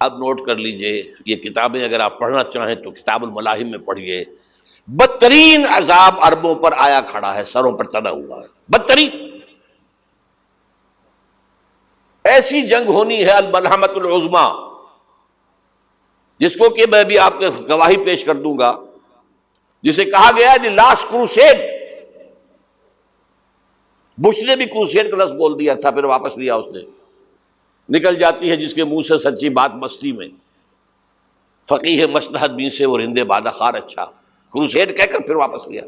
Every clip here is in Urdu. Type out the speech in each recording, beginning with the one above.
اب نوٹ کر لیجئے، یہ کتابیں اگر آپ پڑھنا چاہیں تو کتاب الملاحم میں پڑھیے. بدترین عذاب عربوں پر آیا کھڑا ہے، سروں پر تنا ہوا ہے، بدترین. ایسی جنگ ہونی ہے الملحمۃ العظمیٰ، جس کو کہ میں بھی آپ کے گواہی پیش کر دوں گا، جسے کہا گیا دی لاسٹ کروسیڈ. بش نے بھی کروسیڈ کا لفظ بول دیا تھا، پھر واپس لیا اس نے. نکل جاتی ہے جس کے منہ سے سچی بات مستی میں، فقیہ مصلحت بھی سے اور ہندے بادہ خار اچھا، کروسیڈ کہہ کر پھر واپس لیا.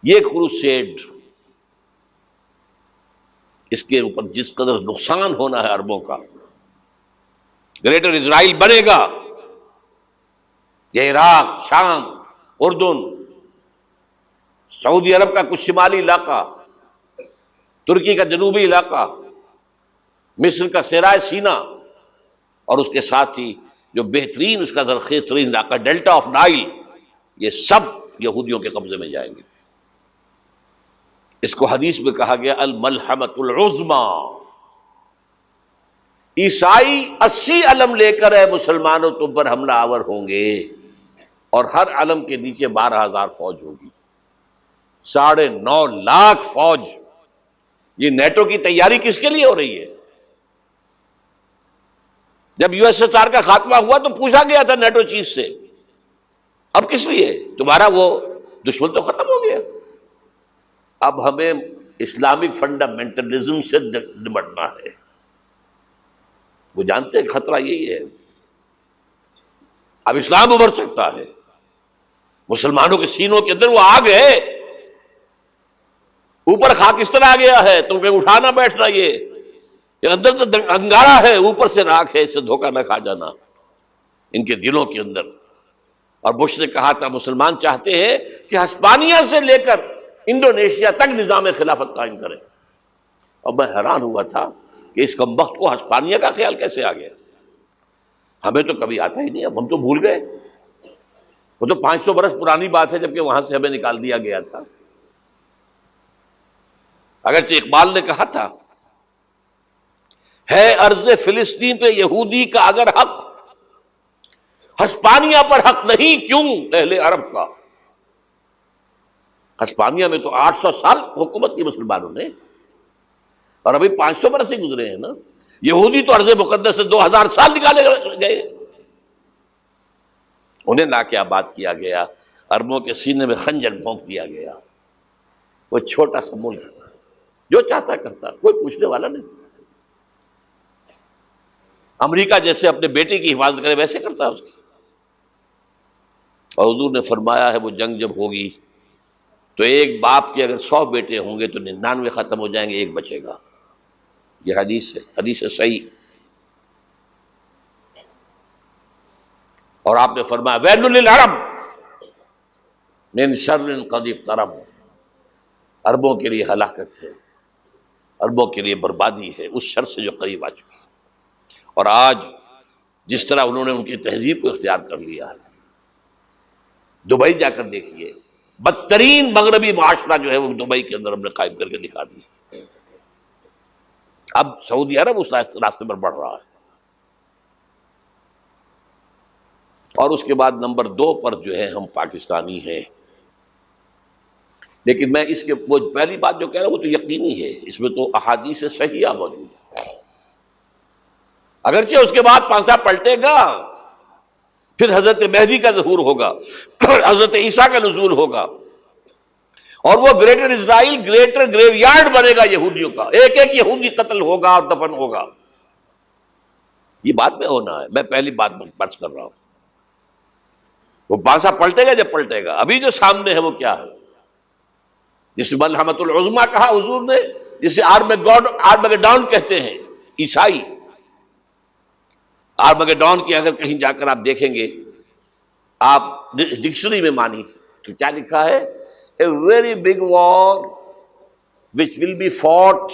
یہ کروسیڈ، اس کے اوپر جس قدر نقصان ہونا ہے عربوں کا. گریٹر اسرائیل بنے گا، یہ عراق، شام، اردن، سعودی عرب کا کچھ شمالی علاقہ، ترکی کا جنوبی علاقہ، مصر کا صحرائے سینا، اور اس کے ساتھ ہی جو بہترین اس کا زرخیز ترین علاقہ ڈیلٹا آف نائل، یہ سب یہودیوں کے قبضے میں جائیں گے. اس کو حدیث میں کہا گیا الملحمۃ العظمیٰ. عیسائی 80 علم لے کر اے مسلمانوں تم پر حملہ آور ہوں گے، اور ہر علم کے نیچے 12,000 فوج ہوگی، 9.5 لاکھ فوج. یہ نیٹو کی تیاری کس کے لیے ہو رہی ہے؟ جب یو ایس ایس آر کا خاتمہ ہوا تو پوچھا گیا تھا نیٹو چیف سے، اب کس لیے؟ تمہارا وہ دشمن تو ختم ہو گیا، اب ہمیں اسلامک فنڈامنٹلزم سے نمٹنا ہے. وہ جانتے ہیں خطرہ یہی ہے، اب اسلام ابھر سکتا ہے. مسلمانوں کے سینوں کے اندر وہ آگ ہے، اوپر خاکستر آ گیا ہے، تم کہیں اٹھانا بیٹھنا، یہ اندر تو انگارہ ہے، اوپر سے راکھ ہے، اس سے دھوکہ نہ کھا جانا ان کے دلوں کے اندر. اور بش نے کہا تھا مسلمان چاہتے ہیں کہ ہسپانیہ سے لے کر انڈونیشیا تک نظام خلافت قائم کریں. اور میں حیران ہوا تھا کہ اس کم وقت کو ہسپانیہ کا خیال کیسے آ گیا؟ ہمیں تو کبھی آتا ہی نہیں، اب ہم تو بھول گئے. وہ تو 500 برس پرانی بات ہے، جبکہ وہاں سے ہمیں نکال دیا گیا تھا. اگرچہ اقبال نے کہا تھا ہے ارض فلسطین پہ یہودی کا اگر حق، ہسپانیہ پر حق نہیں کیوں اہل عرب کا. ہسپانیہ میں تو 800 سال حکومت کی مسلمانوں نے، اور ابھی 500 برس ہی گزرے ہیں نا. یہودی تو ارض مقدس سے 2000 سال نکالے گئے. انہیں لا کے آباد کیا گیا، عربوں کے سینے میں خنجر بھونک دیا گیا. وہ چھوٹا سا ملک جو چاہتا کرتا، کوئی پوچھنے والا نہیں. امریکہ جیسے اپنے بیٹے کی حفاظت کرے ویسے کرتا ہے اس کی. اور حضور نے فرمایا ہے وہ جنگ جب ہوگی تو ایک باپ کے اگر 100 بیٹے ہوں گے تو 99 ختم ہو جائیں گے، ایک بچے گا. یہ حدیث ہے، حدیث صحیح. اور آپ نے فرمایا ویل للعرب من شر قد اقترب، عربوں کے لیے ہلاکت ہے، عربوں کے لیے بربادی ہے اس شر سے جو قریب آ چکی ہے. اور آج جس طرح انہوں نے ان کی تہذیب کو اختیار کر لیا ہے، دبئی جا کر دیکھیے، بدترین مغربی معاشرہ جو ہے وہ دبئی کے اندر ہم نے قائم کر کے دکھا دیا. اب سعودی عرب اس راستے پر بڑھ رہا ہے. اور اس کے بعد نمبر 2 پر جو ہے ہم پاکستانی ہیں. لیکن میں اس کے وہ پہلی بات جو کہہ رہا ہوں وہ تو یقینی ہے، اس میں تو احادیث صحیحہ موجود ہے. اگرچہ اس کے بعد پانسا پلٹے گا، پھر حضرت مہدی کا ظہور ہوگا، حضرت عیسیٰ کا نزول ہوگا، اور وہ گریٹر اسرائیل گریٹر گریو یارڈ بنے گا یہودیوں کا. ایک ایک یہودی قتل ہوگا اور دفن ہوگا. یہ بات میں ہونا ہے، میں پہلی بات بات کر رہا ہوں. وہ پانسا پلٹے گا جب پلٹے گا. ابھی جو سامنے ہے وہ کیا ہے؟ جس ملحمۃ العظمیٰ کہا حضور نے، جسے آرمگیڈون کہتے ہیں عیسائی. آرمگیڈون کی اگر کہیں جا کر آپ دیکھیں گے، آپ ڈکشنری میں مانی تو کیا لکھا ہے؟ A very big war which will be fought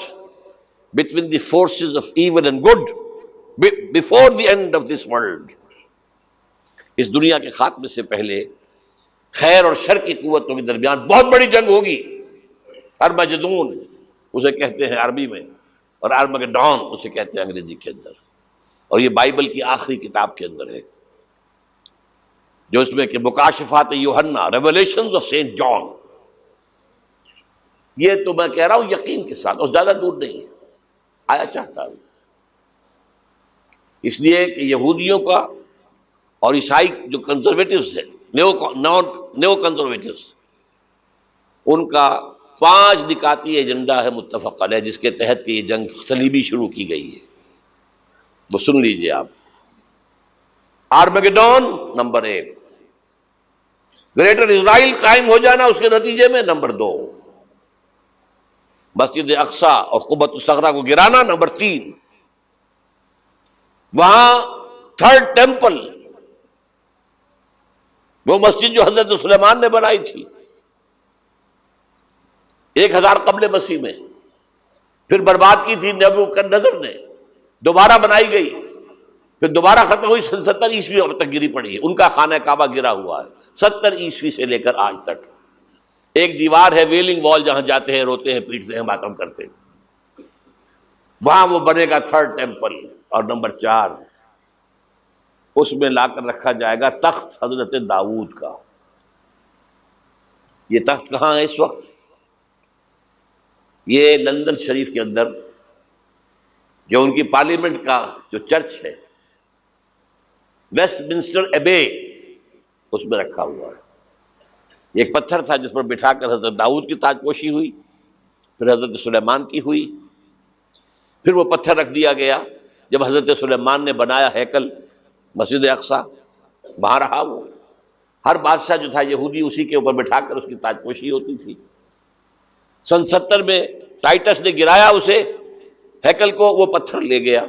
between the forces of evil and good before the end of this world. اس دنیا کے خاتمے سے پہلے خیر اور شر کی قوتوں کے درمیان بہت بڑی جنگ ہوگی. ارمجدون اسے کہتے ہیں عربی میں، اور آرمگیڈون اسے کہتے ہیں انگریزی کے اندر. اور یہ بائبل کی آخری کتاب کے اندر ہے، جو اس میں کہ مکاشفات یوحنا، ریولیشنز آف سینٹ جان. یہ تو میں کہہ رہا ہوں یقین کے ساتھ، اور زیادہ دور نہیں ہے، آیا چاہتا ہوں. اس لیے کہ یہودیوں کا اور عیسائی جو کنزرویٹوز ہیں، نیو کنزرویٹوز، ان کا 5 نکاتی ایجنڈا ہے متفق علیہ، جس کے تحت کہ یہ جنگ صلیبی شروع کی گئی ہے. وہ سن لیجئے آپ. آرمیگیڈون نمبر 1، گریٹر اسرائیل قائم ہو جانا اس کے نتیجے میں نمبر 2، مسجد اقصی اور قبۃ الصخرہ کو گرانا نمبر 3، وہاں تھرڈ ٹیمپل، وہ مسجد جو حضرت سلیمان نے بنائی تھی 1000 قبل مسیح میں، پھر برباد کی تھی نبوکدنضر نے، دوبارہ بنائی گئی، پھر دوبارہ ختم ہوئی 70 عیسوی تک گری پڑی ہے. ان کا خانہ کعبہ گرا ہوا ہے 70 عیسوی سے لے کر آج تک. ایک دیوار ہے ویلنگ وال، جہاں جاتے ہیں، روتے ہیں، پیٹتے ہیں، ماتم کرتے ہیں، وہاں وہ بنے گا تھرڈ ٹیمپل. اور نمبر 4، اس میں لا کر رکھا جائے گا تخت حضرت داؤد کا. یہ تخت کہاں ہے اس وقت؟ یہ لندن شریف کے اندر، جو ان کی پارلیمنٹ کا جو چرچ ہے، ویسٹ منسٹر ایبے، اس میں رکھا ہوا ہے. ایک پتھر تھا جس پر بٹھا کر حضرت داؤد کی تاج پوشی ہوئی، پھر حضرت سلیمان کی ہوئی، پھر وہ پتھر رکھ دیا گیا جب حضرت سلیمان نے بنایا ہیکل مسجد اقصی، وہاں رہا وہ. ہر بادشاہ جو تھا یہودی اسی کے اوپر بٹھا کر اس کی تاج پوشی ہوتی تھی. سن 70 میں ٹائٹس نے گرایا اسے، ہیکل کو، وہ پتھر لے گیا،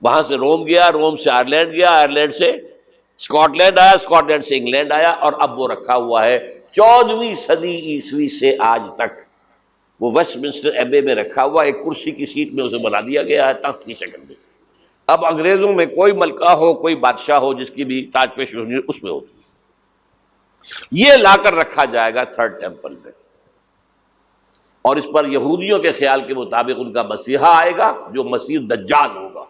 وہاں سے روم گیا، روم سے آئرلینڈ گیا، آئرلینڈ سے اسکاٹ لینڈ آیا، اسکاٹ لینڈ سے انگلینڈ آیا، اور اب وہ رکھا ہوا ہے 14ویں صدی عیسوی سے آج تک. وہ ویسٹ منسٹر ایبے میں رکھا ہوا، ایک کرسی کی سیٹ میں اسے بنا دیا گیا ہے تخت کی شکل میں. اب انگریزوں میں کوئی ملکہ ہو، کوئی بادشاہ ہو جس کی بھی تاج پوشی ہونی اس میں ہوتی ہے. یہ لا کر رکھا جائے گا تھرڈ ٹیمپل میں، اور اس پر یہودیوں کے خیال کے مطابق ان کا مسیحا آئے گا جو مسیح دجال ہوگا.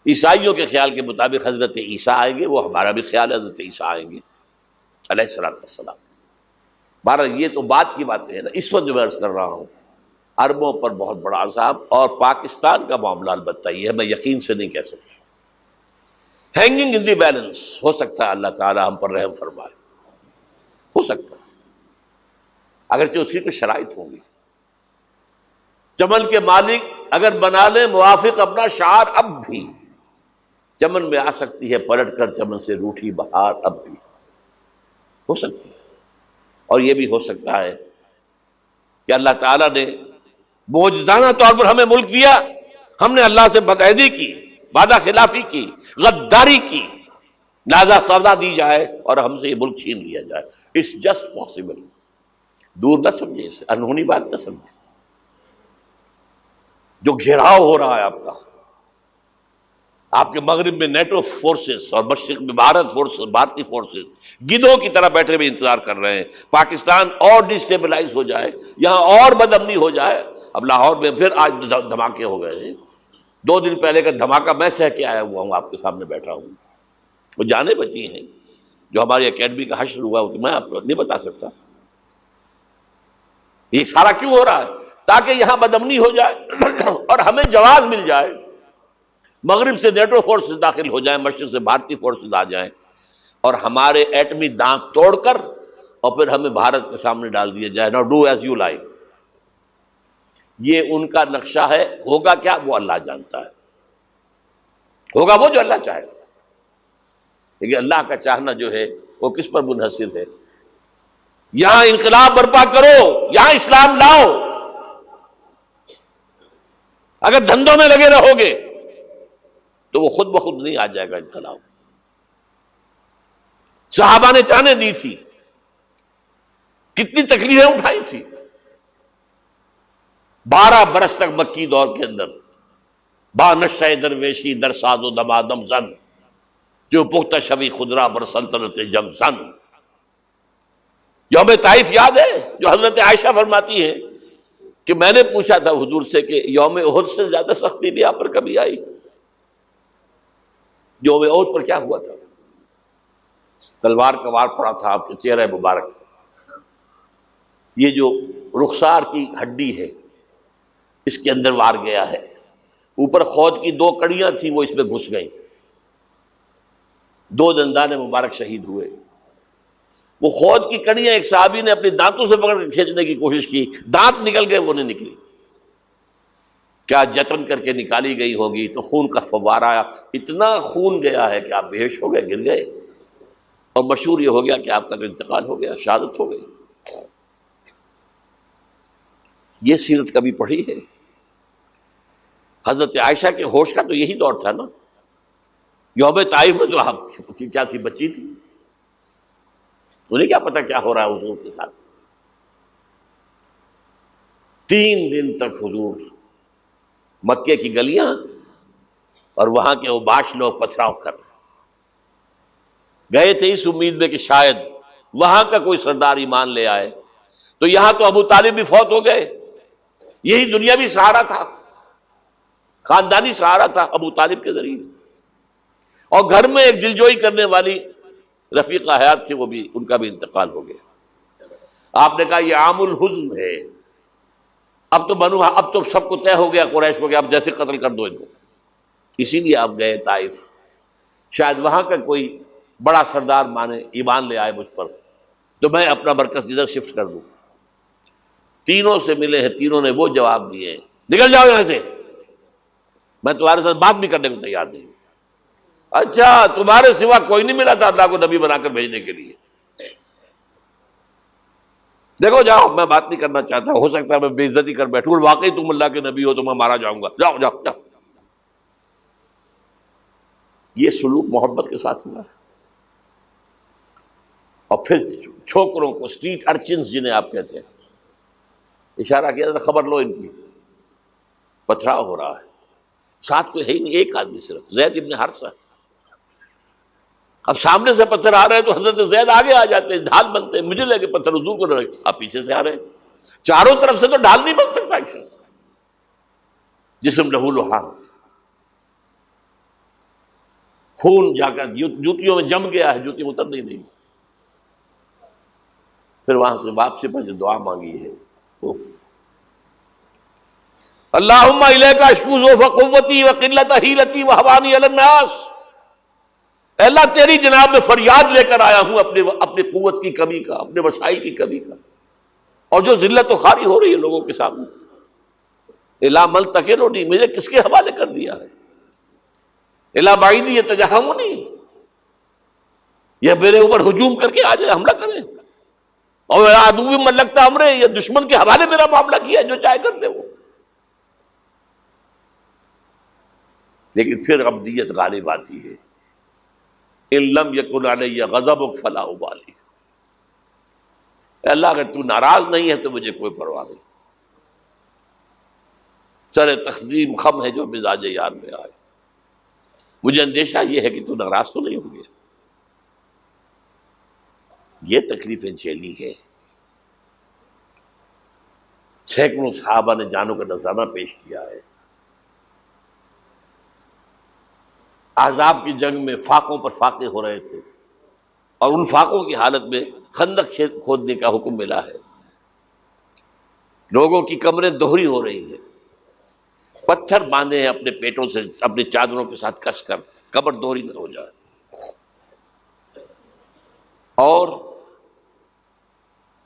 عیسائیوں کے خیال کے مطابق حضرت عیسیٰ آئیں گے، وہ ہمارا بھی خیال ہے حضرت عیسیٰ آئیں گے علیہ السلام. بہرحال یہ تو بات کی باتیں ہیں نا. اس وقت جو میں عرض کر رہا ہوں، عربوں پر بہت بڑا عذاب، اور پاکستان کا معاملہ البتہ یہ ہے، میں یقین سے نہیں کہہ سکتا. ہینگنگ ان دی بیلنس، ہو سکتا ہے اللہ تعالیٰ ہم پر رحم فرمائے، ہو سکتا ہے، اگرچہ اس کی کچھ شرائط ہوں گی. چمن کے مالک اگر بنا لیں موافق اپنا شعار، اب بھی چمن میں آ سکتی ہے پلٹ کر چمن سے روٹھی بہار، اب بھی ہو سکتی ہے. اور یہ بھی ہو سکتا ہے کہ اللہ تعالیٰ نے معجزانہ طور پر ہمیں ملک دیا، ہم نے اللہ سے بدعہدی کی، وعدہ خلافی کی، غداری کی، لہذا سزا دی جائے اور ہم سے یہ ملک چھین لیا جائے. It's just possible. دور نہ سمجھے اسے، انہونی بات نہ سمجھے. جو گھیراؤ ہو رہا ہے آپ کے مغرب میں نیٹو فورسز اور مشرق میں بھارتی فورسز گدھوں کی طرح بیٹھے ہوئے انتظار کر رہے ہیں پاکستان اور ڈسٹیبلائز ہو جائے، یہاں اور بدامنی ہو جائے. اب لاہور میں پھر آج دھماکے ہو گئے ہیں. 2 دن پہلے کا دھماکہ میں سہ کے آیا ہوا ہوں، آپ کے سامنے بیٹھا ہوں. وہ جانیں بچی ہیں جو ہماری اکیڈمی کا حشر ہوا، میں آپ کو نہیں بتا سکتا. یہ سارا کیوں ہو رہا ہے؟ تاکہ یہاں بدامنی ہو جائے اور ہمیں جواز مل جائے. مغرب سے نیٹو فورسز داخل ہو جائیں، مشرق سے بھارتی فورسز آ جائیں، اور ہمارے ایٹمی دانت توڑ کر اور پھر ہمیں بھارت کے سامنے ڈال دیا جائے. نو ڈو ایز یو لائک. یہ ان کا نقشہ ہے. ہوگا کیا وہ اللہ جانتا ہے، ہوگا وہ جو اللہ چاہے. لیکن اللہ کا چاہنا جو ہے وہ کس پر منحصر ہے؟ یہاں انقلاب برپا کرو، یہاں اسلام لاؤ. اگر دھندوں میں لگے رہو گے تو وہ خود بخود نہیں آ جائے گا انقلاب. صحابہ نے جانیں دی تھی، کتنی تکلیفیں اٹھائی تھی. 12 برس تک مکی دور کے اندر با نشہ درویشی در ساز و دمادم زن، جو پختہ شبی خدرا بر سلطنت جم زن. یوم طائف یاد ہے جو حضرت عائشہ فرماتی ہے کہ میں نے پوچھا تھا حضور سے کہ یوم احد سے زیادہ سختی بھی آپ پر کبھی آئی؟ یوم احد پر کیا ہوا تھا؟ تلوار کا وار پڑا تھا آپ کے چہرہ مبارک، یہ جو رخسار کی ہڈی ہے اس کے اندر وار گیا ہے، اوپر خود کی 2 کڑیاں تھیں وہ اس میں گھس گئیں، 2 دندان مبارک شہید ہوئے۔ وہ خود کی کڑیاں ایک صحابی نے اپنے دانتوں سے پکڑ کے کھینچنے کی کوشش کی، دانت نکل گئے، وہ نہیں نکلی، کیا جتن کر کے نکالی گئی ہوگی تو خون کا فوارہ آیا، اتنا خون گیا ہے کہ آپ بے ہوش ہو گئے، گر گئے، اور مشہور یہ ہو گیا کہ آپ کا انتقال ہو گیا، شہادت ہو گئی۔ یہ سیرت کبھی پڑھی ہے؟ حضرت عائشہ کے ہوش کا تو یہی دور تھا نا، یوم طائف میں تو آپ کی کیا تھی، بچی تھی، انہیں کیا پتا کیا ہو رہا ہے حضور کے ساتھ۔ 3 دن تک حضور مکے کی گلیاں اور وہاں کے اوباش لوگ پتھراؤ کر رہے گئے تھے اس امید میں کہ شاید وہاں کا کوئی سردار ایمان لے آئے، تو یہاں تو ابو طالب بھی فوت ہو گئے، یہی دنیاوی سہارا تھا، خاندانی سہارا تھا ابو طالب کے ذریعے، اور گھر میں ایک دلجوئی کرنے والی رفیقہ حیات تھی، وہ بھی، ان کا بھی انتقال ہو گیا۔ آپ نے کہا یہ عام الحزن ہے، اب تو سب کو طے ہو گیا قریش کو کہ آپ جیسے قتل کر دو ان کو، اسی لیے آپ گئے طائف، شاید وہاں کا کوئی بڑا سردار مانے ایمان لے آئے مجھ پر تو میں اپنا مرکز ادھر شفٹ کر دوں۔ تینوں سے ملے ہیں، تینوں نے وہ جواب دیے ہیں، نکل جاؤ یہاں سے، میں تمہارے ساتھ بات بھی کرنے کو تیار نہیں۔ اچھا، تمہارے سوا کوئی نہیں ملا تھا اللہ کو نبی بنا کر بھیجنے کے لیے؟ دیکھو جاؤ، میں بات نہیں کرنا چاہتا، ہو سکتا ہے میں بے عزتی کر بیٹھوں، واقعی تم اللہ کے نبی ہو تو میں مارا جاؤں گا، جاؤ جاؤ جاؤ۔ یہ سلوک محبت کے ساتھ ہوا ہے۔ اور پھر چھوکروں کو، اسٹریٹ ارچنز جنہیں آپ کہتے ہیں، اشارہ کیا تھا، خبر لو ان کی، پتھراؤ ہو رہا ہے، ساتھ کوئی ہے ہی نہیں، ایک آدمی صرف، زید ابن حارثہ۔ اب سامنے سے پتھر آ رہے ہیں تو حضرت زید آگے آ جاتے ہیں، ڈھال بنتے ہیں، مجھے لگے پتھر حضور کو رہے، آپ پیچھے سے آ رہے ہیں، چاروں طرف سے تو ڈھال نہیں بن سکتا ایک شخص، جسم لہو لہان، خون جا کر جوتیوں میں جم گیا ہے، جوتی اتر نہیں۔ پھر وہاں سے واپسی پر جو دعا مانگی ہے، اللہم الیک اشکو ضعف قوتی وقلت حیلتی وہوانی علی الناس، اے اللہ تیری جناب میں فریاد لے کر آیا ہوں اپنی قوت کی کمی کا، اپنے وسائل کی کمی کا، اور جو ذلت و خواری ہو رہی ہے لوگوں کے سامنے، الا من تکلنی، مجھے کس کے حوالے کر دیا ہے، الا بعیدی یتجہمنی، یہ میرے اوپر ہجوم کر کے آ جائے، حملہ کرے، اور عدو من لگتا امرے، یہ دشمن کے حوالے میرا معاملہ کیا ہے، جو چاہے کر دے وہ۔ لیکن پھر عبدیت غالب آتی ہے، ان لم یکن علی غضبک فلا ابالی، اے اللہ اگر تو ناراض نہیں ہے تو مجھے کوئی پرواہ نہیں، سر تقسیم خم ہے جو مزاج یار میں آئے، مجھے اندیشہ یہ ہے کہ تو ناراض تو نہیں ہو گیا۔ یہ تکلیفیں جھیلی ہے، سینکڑوں صحابہ نے جانوں کا نذرانہ پیش کیا ہے، احزاب کی جنگ میں فاقوں پر فاقے ہو رہے تھے، اور ان فاقوں کی حالت میں خندق کھودنے کا حکم ملا ہے، لوگوں کی کمریں دوہری ہو رہی ہیں، پتھر باندھے ہیں اپنے پیٹوں سے، اپنے چادروں کے ساتھ کس کر کمر دوہری نہ ہو جائے، اور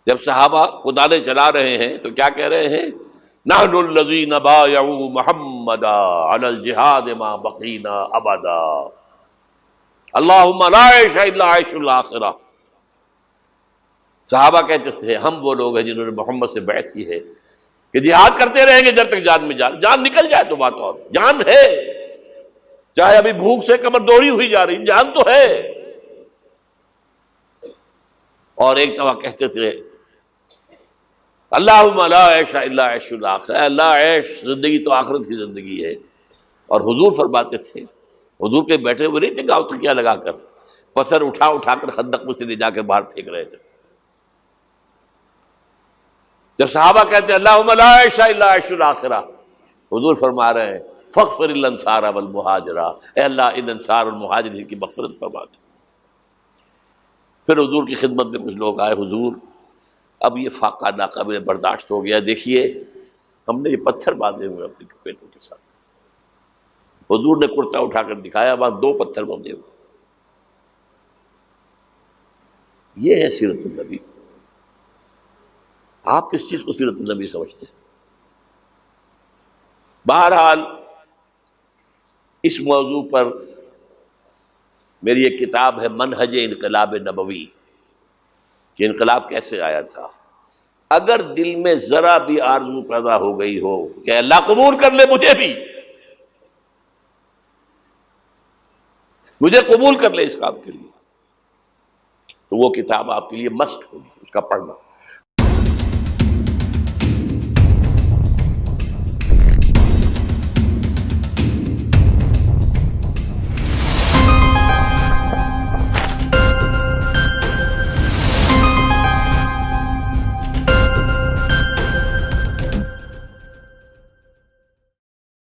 جب صحابہ کدالیں چلا رہے ہیں تو کیا کہہ رہے ہیں، نحن الذین بایعوا محمدا علی الجہاد ما بقینا ابدا، اللہم لا عیش الا عیش الاخرہ۔ صحابہ کہتے تھے ہم وہ لوگ ہیں جنہوں نے محمد سے بیعت کی ہے کہ جہاد کرتے رہیں گے جب تک جان میں جان نکل جائے تو بات، اور جان ہے، چاہے ابھی بھوک سے کمر دوہری ہوئی جا رہی، جان تو ہے۔ اور ایک دفعہ کہتے تھے اللہم لا عیش الا عیش الاخرہ، اے اللہ عیش، زندگی تو آخرت کی زندگی ہے۔ اور حضور فرماتے تھے، حضور کے بیٹھے ہوئے نہیں تھے گاؤں تکیہ لگا کر، پتھر اٹھا کر خندق میں سے لے جا کر باہر پھینک رہے تھے، جب صحابہ کہتے ہیں اللہم لا عیش الا عیش الاخرہ، حضور فرما رہے ہیں فاغفر الانصار والمہاجرہ، اے اللہ ان انصار اور مہاجرین کی مغفرت فرما دے۔ پھر حضور کی خدمت میں کچھ لوگ آئے، حضور اب یہ فاقہ ناقابل برداشت ہو گیا، دیکھیے ہم نے یہ پتھر باندھے ہوئے اپنے پیٹوں کے ساتھ۔ حضور نے کرتا اٹھا کر دکھایا، وہاں 2 پتھر باندھے ہوئے۔ یہ ہے سیرت النبی۔ آپ کس چیز کو سیرت النبی سمجھتے ہیں؟ بہرحال اس موضوع پر میری ایک کتاب ہے منہج انقلاب نبوی، کہ انقلاب کیسے آیا تھا۔ اگر دل میں ذرا بھی آرزو پیدا ہو گئی ہو کہ اللہ قبول کر لے مجھے بھی، مجھے قبول کر لے اس کام کے لیے، تو وہ کتاب آپ کے لیے مسٹ ہوگی، اس کا پڑھنا۔